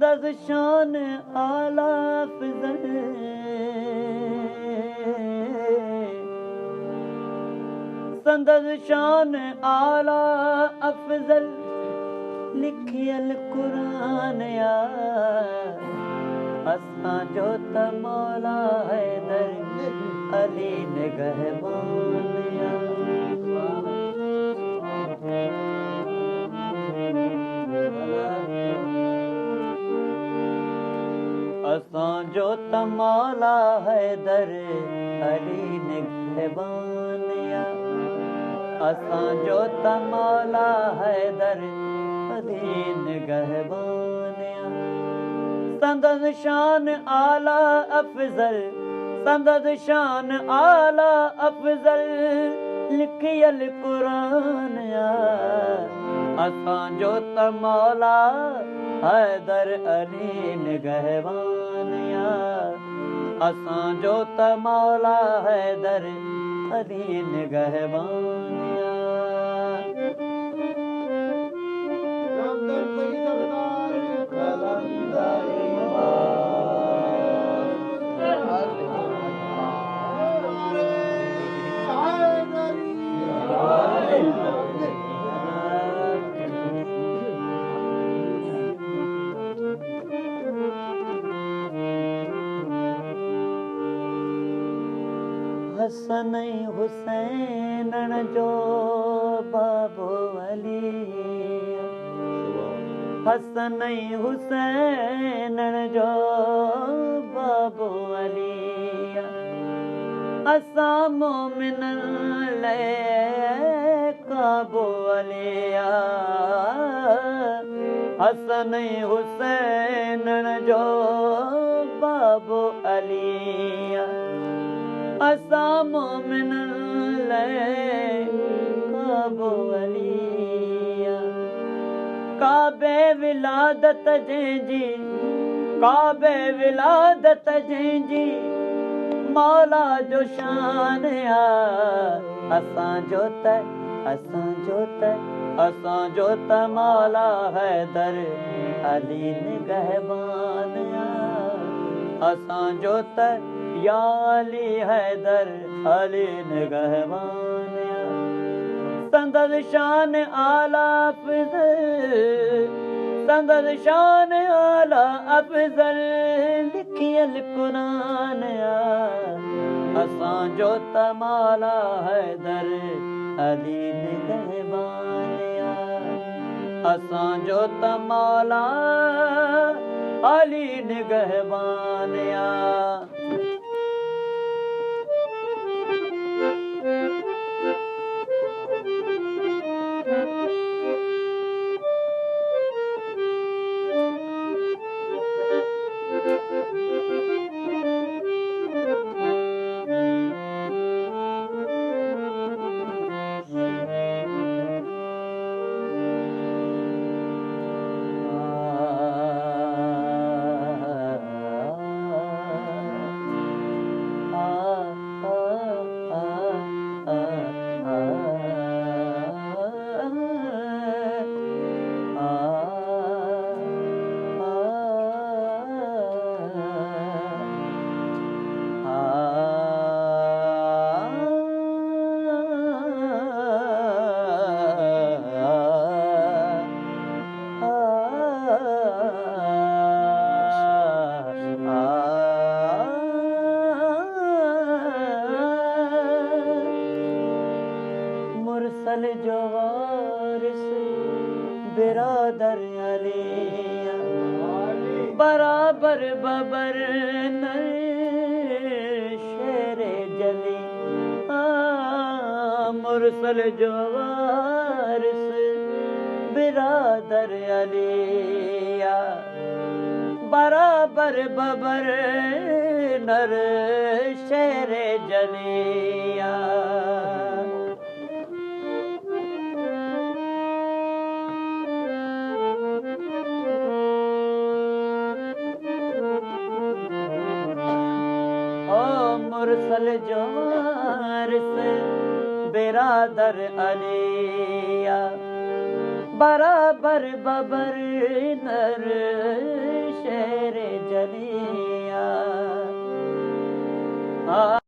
संदस शान आला अफजल संदस शान आला अफजल लिखियल कुरान या असां जो त मौला हैदर अली निगहबान या असां जो त मौला हैदर अली निगहबान या असां जो त मौला हैदर अली निगहबान या संदस शान आला अफजल संदस शान आला अफजल लिखियल कुरान या असां जो त मौला हैदर अली निगहबान या असां जो त मौला हैदर अली निगहबान या हसन हुसैन जो बाबो अली हसन हुसैन जो बाबो अली असां मोमिनन लाइ काबो अली हसन हुसैन जो बाबो अली असां मोमिनन लाइ काबो अली काबे विलादत जंहिंजी काबे विलादत जंहिंजी मौला जो शान या असां जो त मौला हैदर अली निगहबान या असां जो त या अली हैदर अली निगहबान या संदस शान आला अफजल संदस शान आला अफजल लिखियल कुरान या असां जो त मौला हैदर अली निगहबान या असां जो त मौला अली निगहबान या मुरसल जो वारिस बिरादर अली बराबर बबर नर शेरे जली मुरसल जो वारिस बिरादर अली बराबर बबर नर शेरे जलिया मुरसल जो वारिस बिरादर अलिया बराबर बबर नर शेर जलिया।